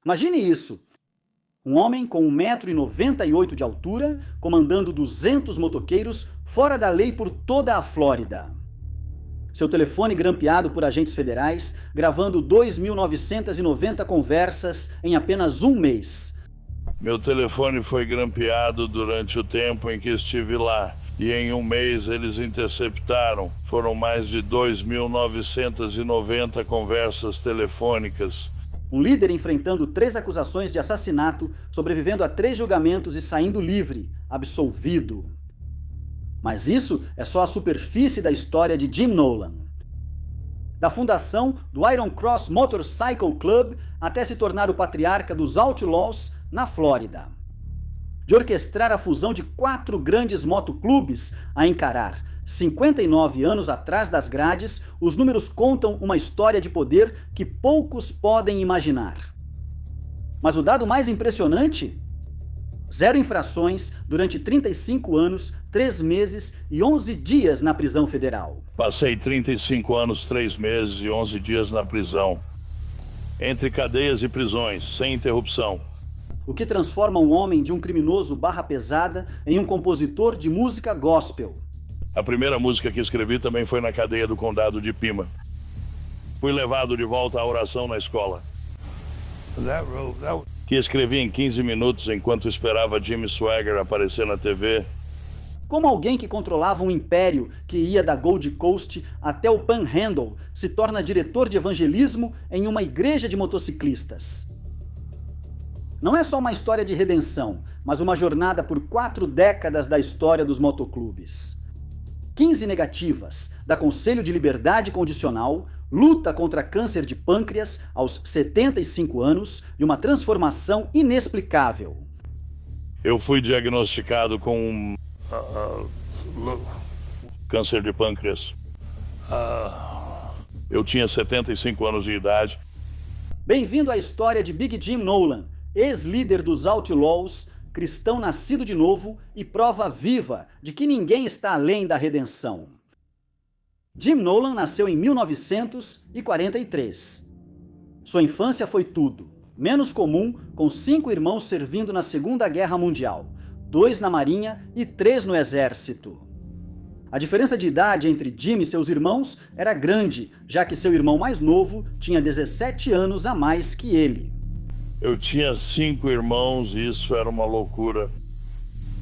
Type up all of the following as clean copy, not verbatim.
Imagine isso. Um homem com 1,98 m de altura, comandando 200 motoqueiros fora da lei por toda a Flórida. Seu telefone grampeado por agentes federais, gravando 2.990 conversas em apenas um mês. Meu telefone foi grampeado durante o tempo em que estive lá. E em um mês eles interceptaram. Foram mais de 2.990 conversas telefônicas. Um líder enfrentando 3 acusações de assassinato, sobrevivendo a 3 julgamentos e saindo livre, absolvido. Mas isso é só a superfície da história de Jim Nolan. Da fundação do Iron Cross Motorcycle Club até se tornar o patriarca dos Outlaws na Flórida. De orquestrar a fusão de 4 grandes motoclubes a encarar 59 anos atrás das grades, os números contam uma história de poder que poucos podem imaginar. Mas o dado mais impressionante? 0 infrações durante 35 anos, 3 meses e 11 dias na prisão federal. Passei 35 anos, 3 meses e 11 dias na prisão. Entre cadeias e prisões, sem interrupção. O que transforma um homem de um criminoso barra pesada em um compositor de música gospel. A primeira música que escrevi também foi na cadeia do condado de Pima. Fui levado de volta à oração na escola. Que escrevi em 15 minutos enquanto esperava Jimmy Swaggart aparecer na TV. Como alguém que controlava um império que ia da Gold Coast até o Panhandle se torna diretor de evangelismo em uma igreja de motociclistas. Não é só uma história de redenção, mas uma jornada por 4 décadas da história dos motoclubes. 15 negativas, da Conselho de Liberdade Condicional, luta contra câncer de pâncreas aos 75 anos e uma transformação inexplicável. Eu fui diagnosticado com câncer de pâncreas. Eu tinha 75 anos de idade. Bem-vindo à história de Big Jim Nolan, ex-líder dos Outlaws, cristão nascido de novo e prova viva de que ninguém está além da redenção. Jim Nolan nasceu em 1943. Sua infância foi tudo, menos comum, com 5 irmãos servindo na Segunda Guerra Mundial, 2 na Marinha e 3 no Exército. A diferença de idade entre Jim e seus irmãos era grande, já que seu irmão mais novo tinha 17 anos a mais que ele. Eu tinha 5 irmãos e isso era uma loucura.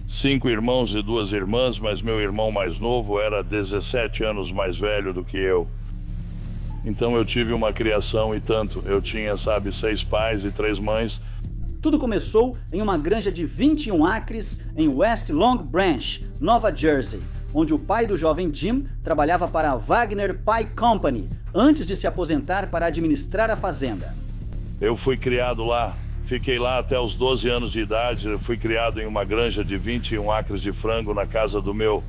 5 irmãos e 2 irmãs, mas meu irmão mais novo era 17 anos mais velho do que eu. Então eu tive uma criação e tanto. Eu tinha, 6 pais e 3 mães. Tudo começou em uma granja de 21 acres em West Long Branch, Nova Jersey, onde o pai do jovem Jim trabalhava para a Wagner Pie Company, antes de se aposentar para administrar a fazenda. Eu fui criado lá, fiquei lá até os 12 anos de idade. Eu fui criado em uma granja de 21 acres de frango na casa do meu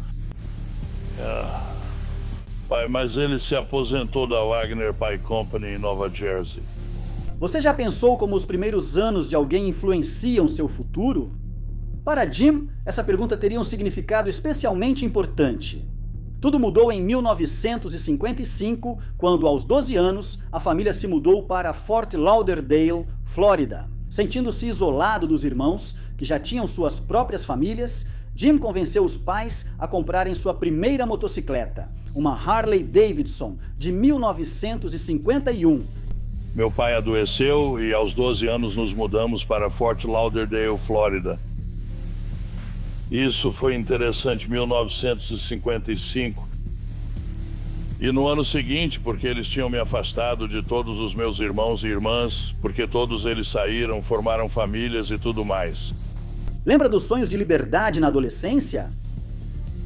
pai, mas ele se aposentou da Wagner Pie Company em Nova Jersey. Você já pensou como os primeiros anos de alguém influenciam seu futuro? Para Jim, essa pergunta teria um significado especialmente importante. Tudo mudou em 1955, quando, aos 12 anos, a família se mudou para Fort Lauderdale, Flórida. Sentindo-se isolado dos irmãos, que já tinham suas próprias famílias, Jim convenceu os pais a comprarem sua primeira motocicleta, uma Harley Davidson de 1951. Meu pai adoeceu e aos 12 anos nos mudamos para Fort Lauderdale, Flórida. Isso foi interessante, 1955. E no ano seguinte, porque eles tinham me afastado de todos os meus irmãos e irmãs, porque todos eles saíram, formaram famílias e tudo mais. Lembra dos sonhos de liberdade na adolescência?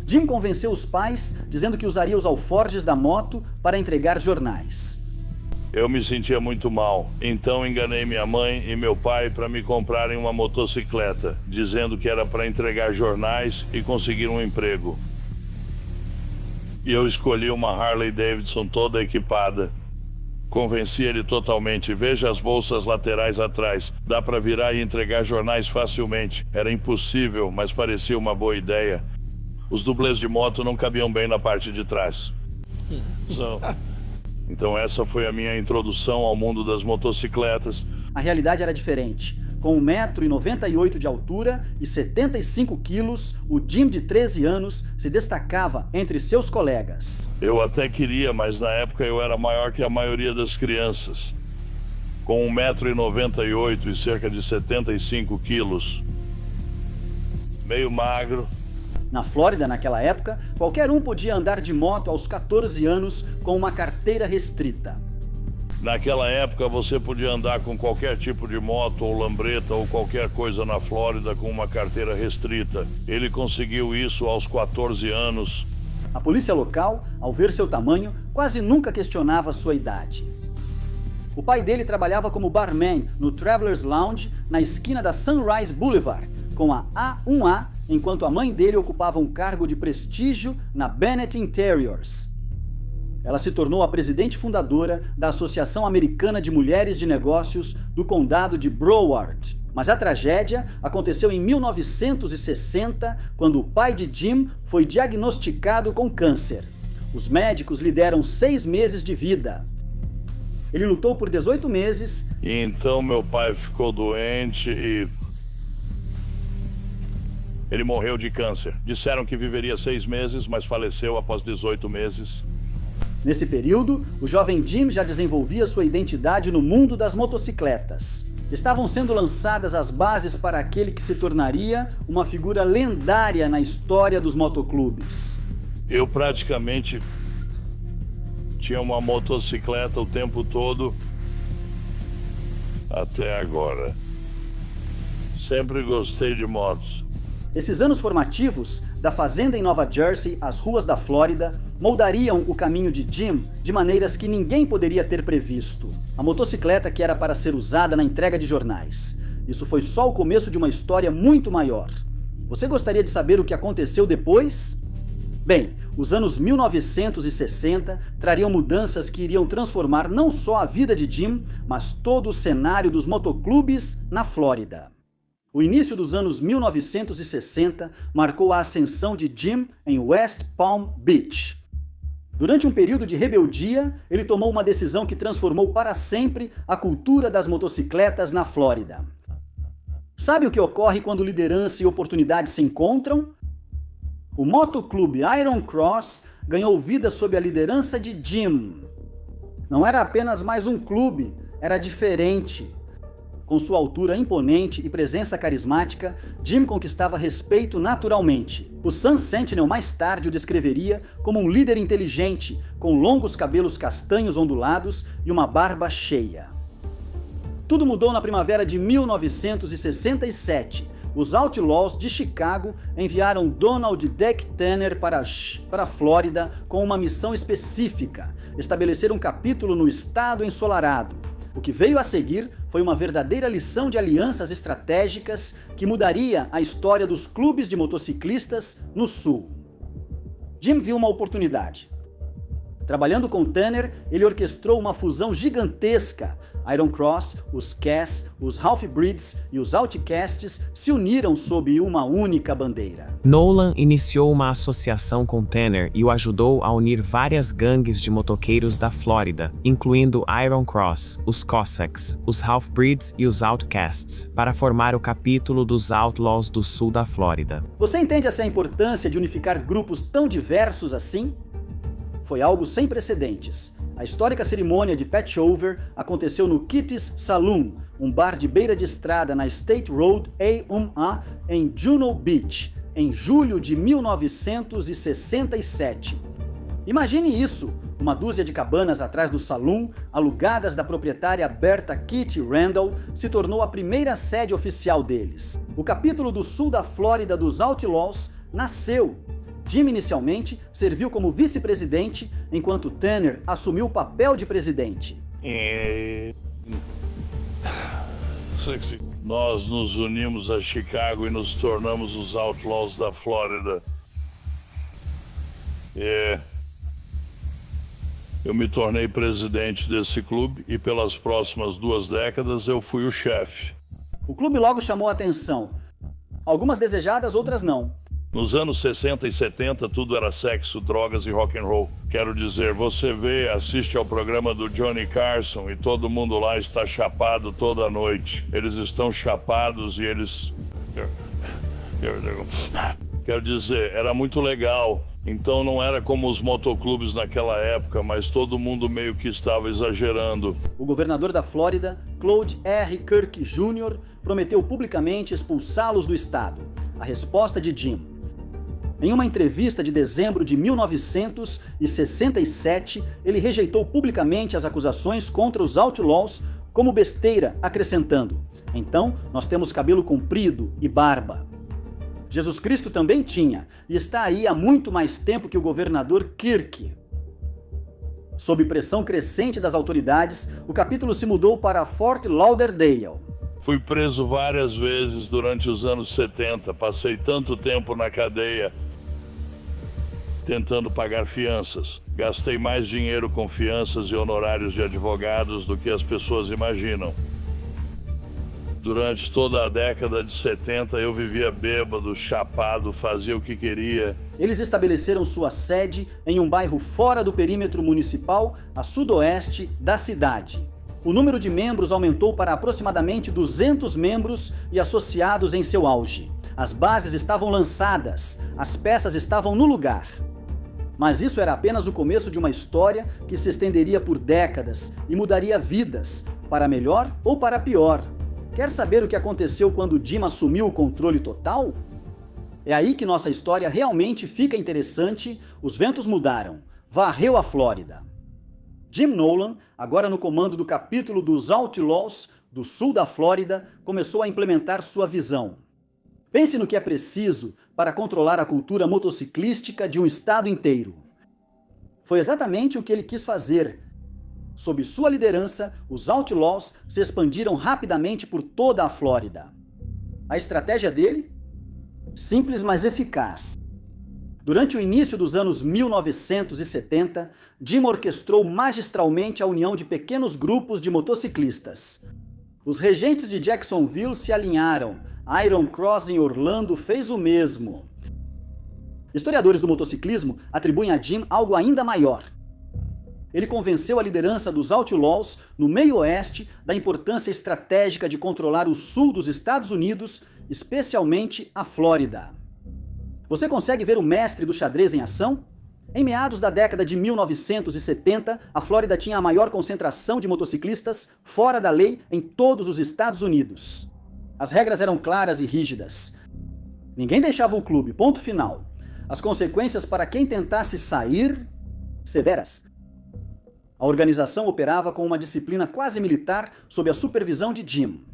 Jim convenceu os pais, dizendo que usaria os alforjes da moto para entregar jornais. Eu me sentia muito mal, então enganei minha mãe e meu pai para me comprarem uma motocicleta, dizendo que era para entregar jornais e conseguir um emprego. E eu escolhi uma Harley Davidson toda equipada. Convenci ele totalmente. Veja as bolsas laterais atrás. Dá para virar e entregar jornais facilmente. Era impossível, mas parecia uma boa ideia. Os dublês de moto não cabiam bem na parte de trás. Então essa foi a minha introdução ao mundo das motocicletas. a realidade era diferente. Com 1,98 m de altura e 75 quilos, o Jim de 13 anos se destacava entre seus colegas. Eu até queria, mas na época eu era maior que a maioria das crianças. Com 1,98 m e cerca de 75 quilos. Meio magro. Na Flórida, naquela época, qualquer um podia andar de moto aos 14 anos com uma carteira restrita. Naquela época você podia andar com qualquer tipo de moto ou lambreta ou qualquer coisa na Flórida com uma carteira restrita. Ele conseguiu isso aos 14 anos. A polícia local, ao ver seu tamanho, quase nunca questionava sua idade. O pai dele trabalhava como barman no Travelers Lounge na esquina da Sunrise Boulevard, com a A1A, enquanto a mãe dele ocupava um cargo de prestígio na Bennett Interiors. Ela se tornou a presidente fundadora da Associação Americana de Mulheres de Negócios do Condado de Broward. Mas a tragédia aconteceu em 1960, quando o pai de Jim foi diagnosticado com câncer. Os médicos lhe deram 6 meses de vida. Ele lutou por 18 meses. E então meu pai ficou doente e... ele morreu de câncer. Disseram que viveria 6 meses, mas faleceu após 18 meses. Nesse período, o jovem Jim já desenvolvia sua identidade no mundo das motocicletas. Estavam sendo lançadas as bases para aquele que se tornaria uma figura lendária na história dos motoclubes. Eu praticamente tinha uma motocicleta o tempo todo, até agora. Sempre gostei de motos. Esses anos formativos, da fazenda em Nova Jersey às ruas da Flórida, moldariam o caminho de Jim de maneiras que ninguém poderia ter previsto. A motocicleta que era para ser usada na entrega de jornais. Isso foi só o começo de uma história muito maior. Você gostaria de saber o que aconteceu depois? Bem, os anos 1960 trariam mudanças que iriam transformar não só a vida de Jim, mas todo o cenário dos motoclubes na Flórida. O início dos anos 1960 marcou a ascensão de Jim em West Palm Beach. Durante um período de rebeldia, ele tomou uma decisão que transformou para sempre a cultura das motocicletas na Flórida. Sabe o que ocorre quando liderança e oportunidade se encontram? O motoclube Iron Cross ganhou vida sob a liderança de Jim. Não era apenas mais um clube, era diferente. Com sua altura imponente e presença carismática, Jim conquistava respeito naturalmente. O Sun Sentinel mais tarde o descreveria como um líder inteligente, com longos cabelos castanhos ondulados e uma barba cheia. Tudo mudou na primavera de 1967. Os Outlaws de Chicago enviaram Donald Duck Tanner para a Flórida com uma missão específica: estabelecer um capítulo no estado ensolarado. O que veio a seguir foi uma verdadeira lição de alianças estratégicas que mudaria a história dos clubes de motociclistas no Sul. Jim viu uma oportunidade. Trabalhando com Tanner, ele orquestrou uma fusão gigantesca. Iron Cross, os Cass, os Half-Breeds e os Outcasts se uniram sob uma única bandeira. Nolan iniciou uma associação com Tanner e o ajudou a unir várias gangues de motoqueiros da Flórida, incluindo Iron Cross, os Cossacks, os Half-Breeds e os Outcasts, para formar o capítulo dos Outlaws do sul da Flórida. Você entende essa importância de unificar grupos tão diversos assim? Foi algo sem precedentes. A histórica cerimônia de patchover aconteceu no Kitty's Saloon, um bar de beira de estrada na State Road A1A em Juno Beach, em julho de 1967. Imagine isso, uma dúzia de cabanas atrás do saloon, alugadas da proprietária Bertha Kitty Randall, se tornou a primeira sede oficial deles. O capítulo do sul da Flórida dos Outlaws nasceu. Jim inicialmente serviu como vice-presidente, enquanto Tanner assumiu o papel de presidente. Nós nos unimos a Chicago e nos tornamos os Outlaws da Flórida. Eu me tornei presidente desse clube e pelas próximas 2 décadas eu fui o chefe. O clube logo chamou a atenção. Algumas desejadas, outras não. Nos anos 60 e 70, tudo era sexo, drogas e rock and roll. Quero dizer, você assiste ao programa do Johnny Carson e todo mundo lá está chapado toda noite. Eles estão chapados e eles... Quero dizer, era muito legal. Então não era como os motoclubes naquela época, mas todo mundo meio que estava exagerando. O governador da Flórida, Claude R. Kirk Jr., prometeu publicamente expulsá-los do estado. A resposta de Jim. Em uma entrevista de dezembro de 1967, ele rejeitou publicamente as acusações contra os Outlaws como besteira, acrescentando: "Então, nós temos cabelo comprido e barba." Jesus Cristo também tinha, e está aí há muito mais tempo que o governador Kirk. Sob pressão crescente das autoridades, o capítulo se mudou para Fort Lauderdale. Fui preso várias vezes durante os anos 70, passei tanto tempo na cadeia tentando pagar fianças. Gastei mais dinheiro com fianças e honorários de advogados do que as pessoas imaginam. Durante toda a década de 70, eu vivia bêbado, chapado, fazia o que queria. Eles estabeleceram sua sede em um bairro fora do perímetro municipal, a sudoeste da cidade. O número de membros aumentou para aproximadamente 200 membros e associados em seu auge. As bases estavam lançadas, as peças estavam no lugar. Mas isso era apenas o começo de uma história que se estenderia por décadas e mudaria vidas, para melhor ou para pior. Quer saber o que aconteceu quando Jim assumiu o controle total? É aí que nossa história realmente fica interessante. Os ventos mudaram. Varreu a Flórida. Jim Nolan, agora no comando do capítulo dos Outlaws do sul da Flórida, começou a implementar sua visão. Pense no que é preciso para controlar a cultura motociclística de um estado inteiro. Foi exatamente o que ele quis fazer. Sob sua liderança, os Outlaws se expandiram rapidamente por toda a Flórida. A estratégia dele? Simples, mas eficaz. Durante o início dos anos 1970, Jim orquestrou magistralmente a união de pequenos grupos de motociclistas. Os regentes de Jacksonville se alinharam. Iron Cross em Orlando fez o mesmo. Historiadores do motociclismo atribuem a Jim algo ainda maior. Ele convenceu a liderança dos Outlaws no meio oeste da importância estratégica de controlar o sul dos Estados Unidos, especialmente a Flórida. Você consegue ver o mestre do xadrez em ação? Em meados da década de 1970, a Flórida tinha a maior concentração de motociclistas fora da lei em todos os Estados Unidos. As regras eram claras e rígidas. Ninguém deixava o clube, ponto final. As consequências para quem tentasse sair, severas. A organização operava com uma disciplina quase militar sob a supervisão de Jim.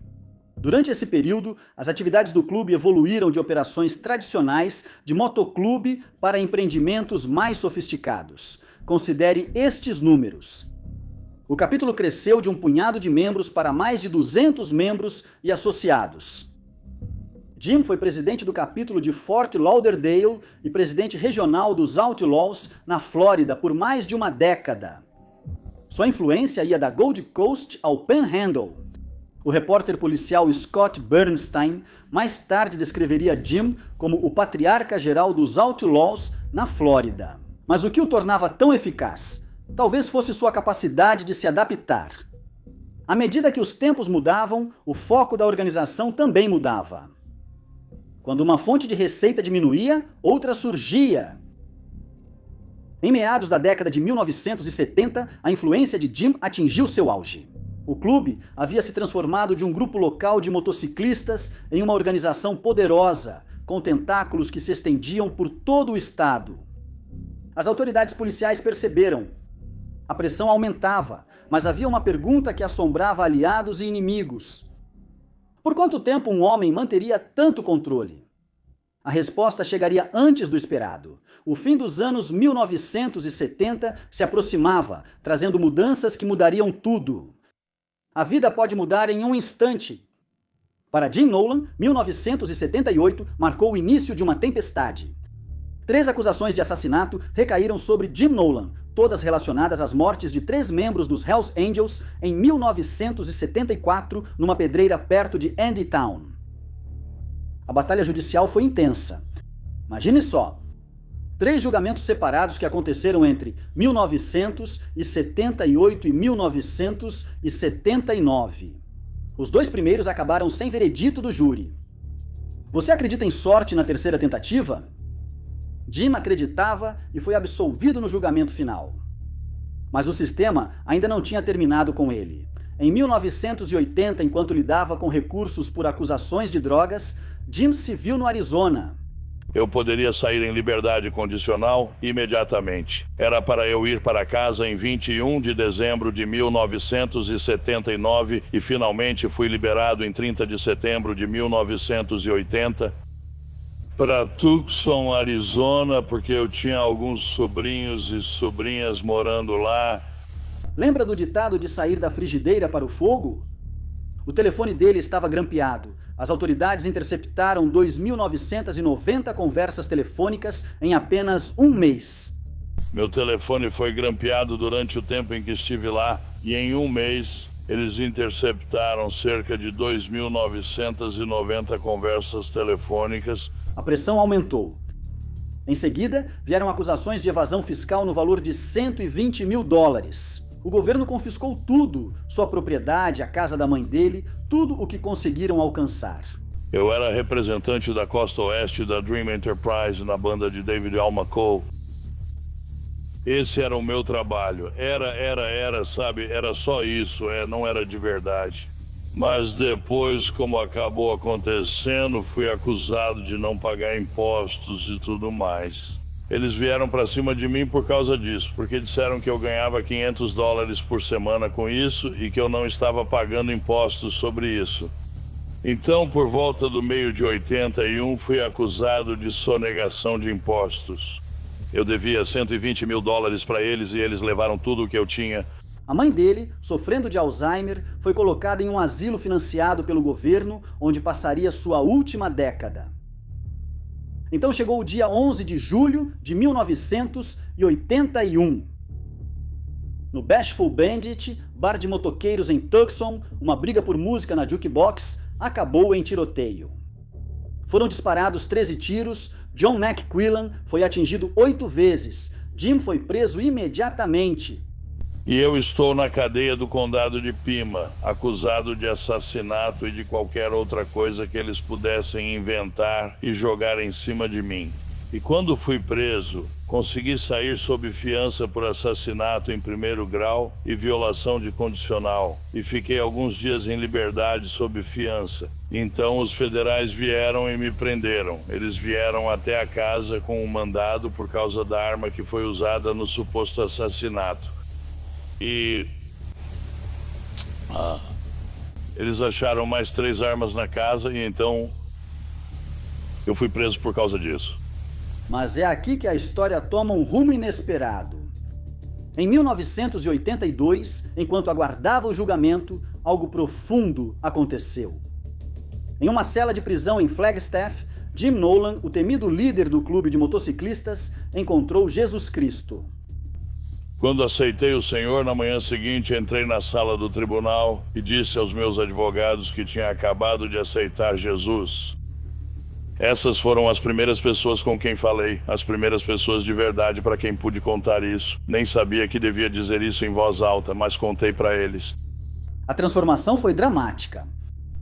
Durante esse período, as atividades do clube evoluíram de operações tradicionais de motoclube para empreendimentos mais sofisticados. Considere estes números. O capítulo cresceu de um punhado de membros para mais de 200 membros e associados. Jim foi presidente do capítulo de Fort Lauderdale e presidente regional dos Outlaws na Flórida por mais de uma década. Sua influência ia da Gold Coast ao Panhandle. O repórter policial Scott Bernstein mais tarde descreveria Jim como o patriarca geral dos Outlaws na Flórida. Mas o que o tornava tão eficaz? Talvez fosse sua capacidade de se adaptar. À medida que os tempos mudavam, o foco da organização também mudava. Quando uma fonte de receita diminuía, outra surgia. Em meados da década de 1970, a influência de Jim atingiu seu auge. O clube havia se transformado de um grupo local de motociclistas em uma organização poderosa, com tentáculos que se estendiam por todo o estado. As autoridades policiais perceberam. A pressão aumentava, mas havia uma pergunta que assombrava aliados e inimigos. Por quanto tempo um homem manteria tanto controle? A resposta chegaria antes do esperado. O fim dos anos 1970 se aproximava, trazendo mudanças que mudariam tudo. A vida pode mudar em um instante. Para Jim Nolan, 1978 marcou o início de uma tempestade. 3 acusações de assassinato recaíram sobre Jim Nolan, todas relacionadas às mortes de 3 membros dos Hells Angels em 1974, numa pedreira perto de Andytown. A batalha judicial foi intensa, Imagine só, 3 julgamentos separados que aconteceram entre 1978 e 1979. Os 2 primeiros acabaram sem veredito do júri. Você acredita em sorte na terceira tentativa? Jim acreditava e foi absolvido no julgamento final. Mas o sistema ainda não tinha terminado com ele. Em 1980, enquanto lidava com recursos por acusações de drogas, Jim se viu no Arizona. Eu poderia sair em liberdade condicional imediatamente. Era para eu ir para casa em 21 de dezembro de 1979 e finalmente fui liberado em 30 de setembro de 1980 para Tucson, Arizona, porque eu tinha alguns sobrinhos e sobrinhas morando lá. Lembra do ditado de sair da frigideira para o fogo? O telefone dele estava grampeado. As autoridades interceptaram 2.990 conversas telefônicas em apenas um mês. Meu telefone foi grampeado durante o tempo em que estive lá e em um mês eles interceptaram cerca de 2.990 conversas telefônicas. A pressão aumentou. Em seguida, vieram acusações de evasão fiscal no valor de $120 mil. O governo confiscou tudo, sua propriedade, a casa da mãe dele, tudo o que conseguiram alcançar. Eu era representante da costa oeste da Dream Enterprise na banda de David Almacoe. Esse era o meu trabalho. Sabe? Era só isso, não era de verdade. Mas depois, como acabou acontecendo, fui acusado de não pagar impostos e tudo mais. Eles vieram para cima de mim por causa disso, porque disseram que eu ganhava $500 por semana com isso e que eu não estava pagando impostos sobre isso. Então, por volta do meio de 81, fui acusado de sonegação de impostos. Eu devia $120 mil para eles e eles levaram tudo o que eu tinha. A mãe dele, sofrendo de Alzheimer, foi colocada em um asilo financiado pelo governo, onde passaria sua última década. Então chegou o dia 11 de julho de 1981. No Bashful Bandit, bar de motoqueiros em Tucson, uma briga por música na jukebox acabou em tiroteio. Foram disparados 13 tiros, John McQuillan foi atingido 8 vezes, Jim foi preso imediatamente. E eu estou na cadeia do condado de Pima, acusado de assassinato e de qualquer outra coisa que eles pudessem inventar e jogar em cima de mim. E quando fui preso, consegui sair sob fiança por assassinato em primeiro grau e violação de condicional. E fiquei alguns dias em liberdade sob fiança. Então os federais vieram e me prenderam. Eles vieram até a casa com um mandado por causa da arma que foi usada no suposto assassinato. E eles acharam mais 3 armas na casa e então eu fui preso por causa disso. Mas é aqui que a história toma um rumo inesperado. Em 1982, enquanto aguardava o julgamento, algo profundo aconteceu. Em uma cela de prisão em Flagstaff, Jim Nolan, o temido líder do clube de motociclistas, encontrou Jesus Cristo. Quando aceitei o Senhor, na manhã seguinte entrei na sala do tribunal e disse aos meus advogados que tinha acabado de aceitar Jesus. Essas foram as primeiras pessoas com quem falei, as primeiras pessoas de verdade para quem pude contar isso. Nem sabia que devia dizer isso em voz alta, mas contei para eles. A transformação foi dramática.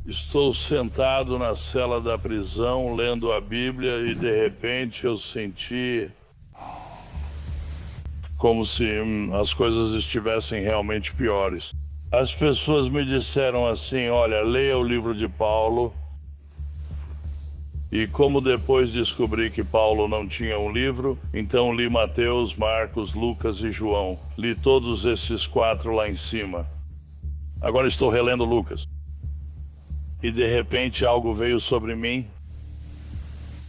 Estou sentado na cela da prisão, lendo a Bíblia e de repente eu senti como se as coisas estivessem realmente piores. As pessoas me disseram assim, olha, leia o livro de Paulo. E como depois descobri que Paulo não tinha um livro, então li Mateus, Marcos, Lucas e João. Li todos esses 4 lá em cima. Agora estou relendo Lucas. E de repente algo veio sobre mim.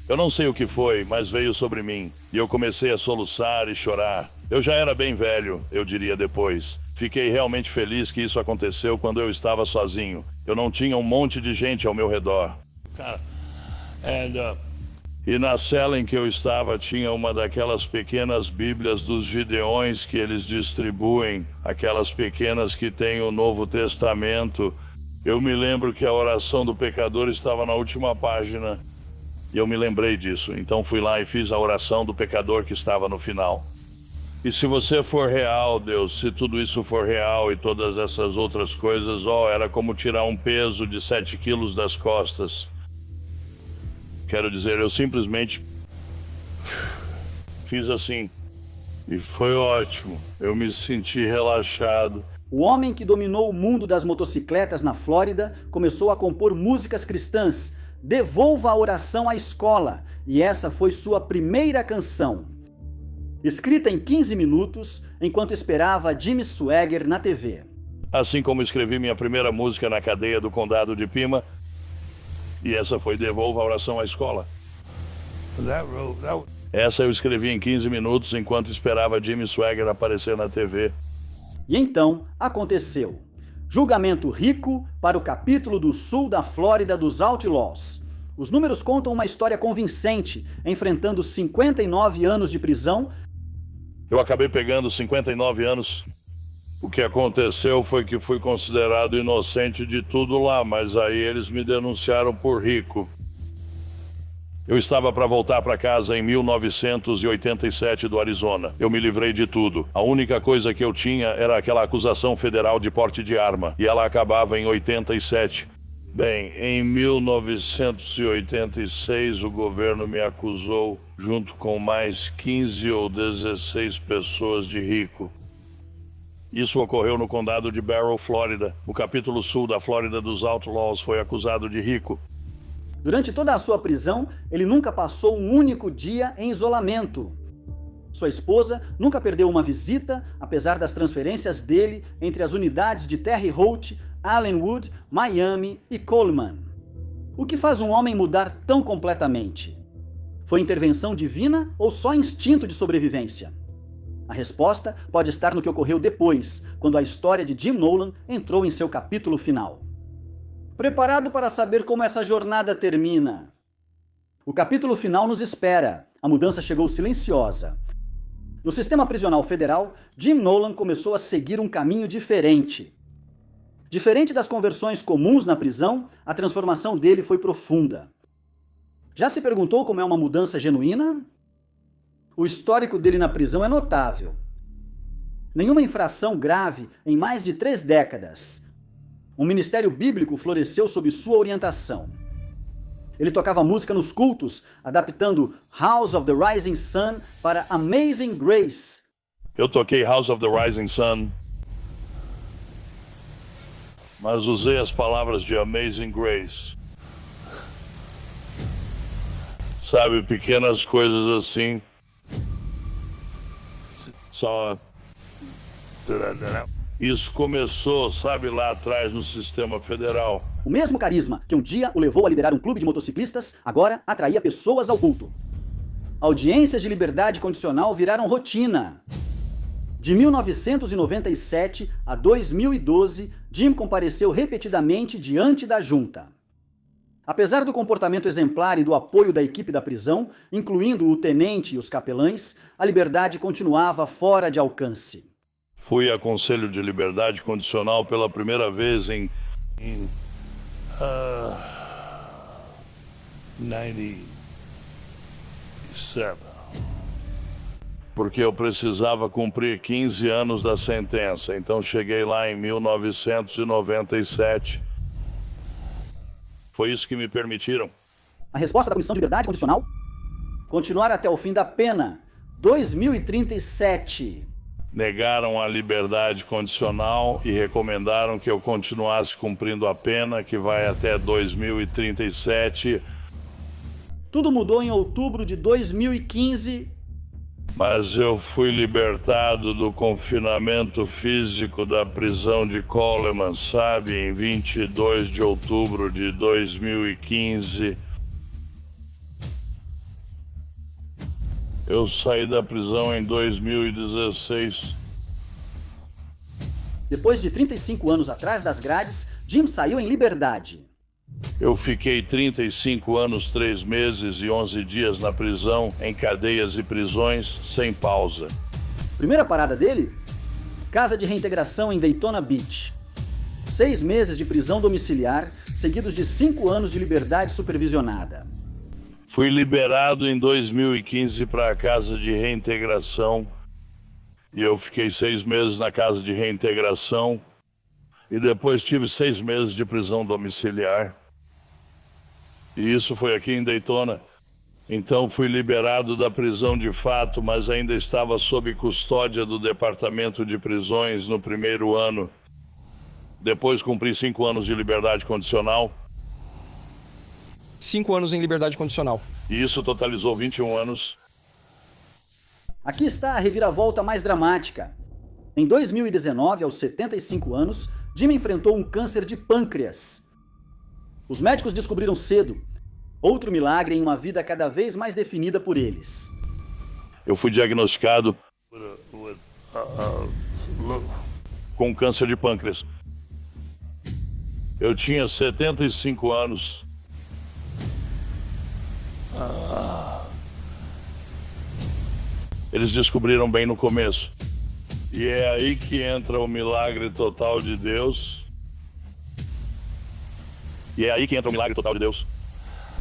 Eu não sei o que foi, mas veio sobre mim. E eu comecei a soluçar e chorar. Eu já era bem velho, eu diria depois. Fiquei realmente feliz que isso aconteceu quando eu estava sozinho. Eu não tinha um monte de gente ao meu redor. E na cela em que eu estava tinha uma daquelas pequenas bíblias dos Gideões que eles distribuem, aquelas pequenas que têm o Novo Testamento. Eu me lembro que a oração do pecador estava na última página. E eu me lembrei disso, então fui lá e fiz a oração do pecador que estava no final. E se você for real, Deus, se tudo isso for real e todas essas outras coisas, era como tirar um peso de 7 quilos das costas. Quero dizer, eu simplesmente fiz assim. E foi ótimo. Eu me senti relaxado. O homem que dominou o mundo das motocicletas na Flórida começou a compor músicas cristãs. Devolva a oração à escola. E essa foi sua primeira canção. Escrita em 15 minutos, enquanto esperava Jimmy Swaggart na TV. Assim como escrevi minha primeira música na cadeia do Condado de Pima, e essa foi Devolva a Oração à Escola. Essa eu escrevi em 15 minutos, enquanto esperava Jimmy Swaggart aparecer na TV. E então, aconteceu. Julgamento rico para o capítulo do sul da Flórida dos Outlaws. Os números contam uma história convincente, enfrentando 59 anos de prisão. Eu acabei pegando 59 anos. O que aconteceu foi que fui considerado inocente de tudo lá, mas aí eles me denunciaram por rico. Eu estava para voltar para casa em 1987 do Arizona. Eu me livrei de tudo. A única coisa que eu tinha era aquela acusação federal de porte de arma, e ela acabava em 87. Bem, em 1986 o governo me acusou, junto com mais 15 ou 16 pessoas, de rico. Isso ocorreu no condado de Barrow, Flórida. O capítulo sul da Flórida dos Outlaws foi acusado de rico. Durante toda a sua prisão, ele nunca passou um único dia em isolamento. Sua esposa nunca perdeu uma visita, apesar das transferências dele entre as unidades de Terre Haute, Allenwood, Miami e Coleman. O que faz um homem mudar tão completamente? Foi intervenção divina ou só instinto de sobrevivência? A resposta pode estar no que ocorreu depois, quando a história de Jim Nolan entrou em seu capítulo final. Preparado para saber como essa jornada termina? O capítulo final nos espera. A mudança chegou silenciosa. No sistema prisional federal, Jim Nolan começou a seguir um caminho diferente. Diferente das conversões comuns na prisão, a transformação dele foi profunda. Já se perguntou como é uma mudança genuína? O histórico dele na prisão é notável. Nenhuma infração grave em mais de 3 décadas. Um ministério bíblico floresceu sob sua orientação. Ele tocava música nos cultos, adaptando House of the Rising Sun para Amazing Grace. Eu toquei House of the Rising Sun, mas usei as palavras de Amazing Grace. Sabe, pequenas coisas assim. Só... Isso começou, sabe, lá atrás no sistema federal. O mesmo carisma que um dia o levou a liderar um clube de motociclistas, agora atraía pessoas ao culto. Audiências de liberdade condicional viraram rotina. De 1997 a 2012, Jim compareceu repetidamente diante da junta. Apesar do comportamento exemplar e do apoio da equipe da prisão, incluindo o tenente e os capelães, a liberdade continuava fora de alcance. Fui a conselho de liberdade condicional pela primeira vez em 97. Porque eu precisava cumprir 15 anos da sentença, então cheguei lá em 1997. Foi isso que me permitiram. A resposta da Comissão de Liberdade Condicional? Continuar até o fim da pena. 2037. Negaram a liberdade condicional e recomendaram que eu continuasse cumprindo a pena, que vai até 2037. Tudo mudou em outubro de 2015. Mas eu fui libertado do confinamento físico da prisão de Coleman, sabe, em 22 de outubro de 2015. Eu saí da prisão em 2016. Depois de 35 anos atrás das grades, Jim saiu em liberdade. Eu fiquei 35 anos, 3 meses e 11 dias na prisão, em cadeias e prisões, sem pausa. Primeira parada dele? Casa de reintegração em Daytona Beach. 6 meses de prisão domiciliar, seguidos de 5 anos de liberdade supervisionada. Fui liberado em 2015 para a casa de reintegração e eu fiquei 6 meses na casa de reintegração e depois tive 6 meses de prisão domiciliar. E isso foi aqui em Daytona. Então fui liberado da prisão de fato, mas ainda estava sob custódia do Departamento de Prisões no primeiro ano. Depois cumpri 5 anos de liberdade condicional. 5 anos em liberdade condicional. E isso totalizou 21 anos. Aqui está a reviravolta mais dramática. Em 2019, aos 75 anos, Jim enfrentou um câncer de pâncreas. Os médicos descobriram cedo. Outro milagre em uma vida cada vez mais definida por eles. Eu fui diagnosticado com câncer de pâncreas. Eu tinha 75 anos. Eles descobriram bem no começo. E é aí que entra o milagre total de Deus.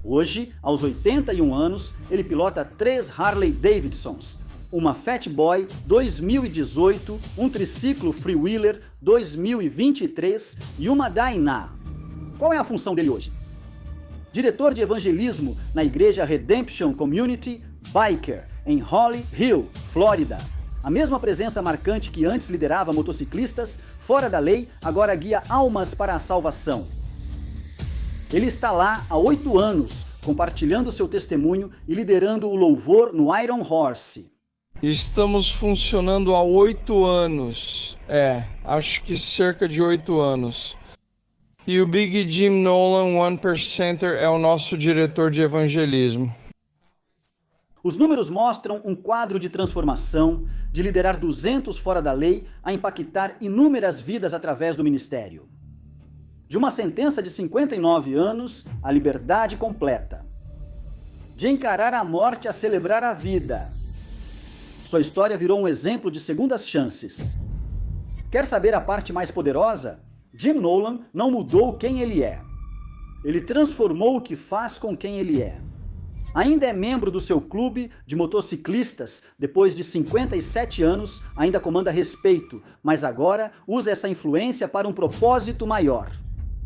Hoje, aos 81 anos, ele pilota 3 Harley Davidsons, uma Fat Boy 2018, um triciclo Freewheeler 2023 e uma Dyna. Qual é a função dele hoje? Diretor de evangelismo na igreja Redemption Community Biker, em Holly Hill, Flórida. A mesma presença marcante que antes liderava motociclistas fora da lei, agora guia almas para a salvação. Ele está lá há 8 anos, compartilhando seu testemunho e liderando o louvor no Iron Horse. Estamos funcionando há 8 anos. Acho que cerca de 8 anos. E o Big Jim Nolan, 1%er, é o nosso diretor de evangelismo. Os números mostram um quadro de transformação, de liderar 200 fora da lei a impactar inúmeras vidas através do ministério. De uma sentença de 59 anos, a liberdade completa. De encarar a morte a celebrar a vida. Sua história virou um exemplo de segundas chances. Quer saber a parte mais poderosa? Jim Nolan não mudou quem ele é. Ele transformou o que faz com quem ele é. Ainda é membro do seu clube de motociclistas, depois de 57 anos, ainda comanda respeito, mas agora usa essa influência para um propósito maior.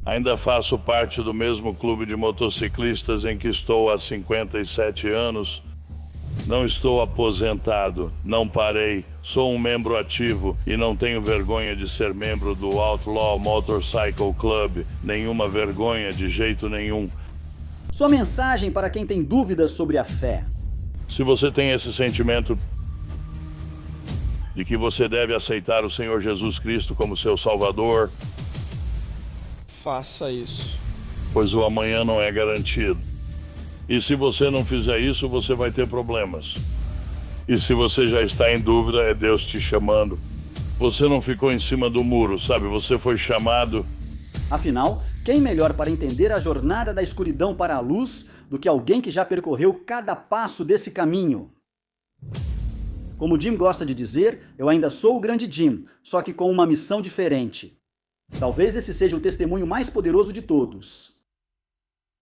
Ainda faço parte do mesmo clube de motociclistas em que estou há 57 anos. Não estou aposentado, não parei, sou um membro ativo e não tenho vergonha de ser membro do Outlaw Motorcycle Club, nenhuma vergonha de jeito nenhum. Sua mensagem para quem tem dúvidas sobre a fé. Se você tem esse sentimento de que você deve aceitar o Senhor Jesus Cristo como seu Salvador, faça isso. Pois o amanhã não é garantido. E se você não fizer isso, você vai ter problemas. E se você já está em dúvida, é Deus te chamando. Você não ficou em cima do muro, sabe? Você foi chamado. Afinal, quem melhor para entender a jornada da escuridão para a luz do que alguém que já percorreu cada passo desse caminho? Como Jim gosta de dizer, eu ainda sou o grande Jim, só que com uma missão diferente. Talvez esse seja o testemunho mais poderoso de todos.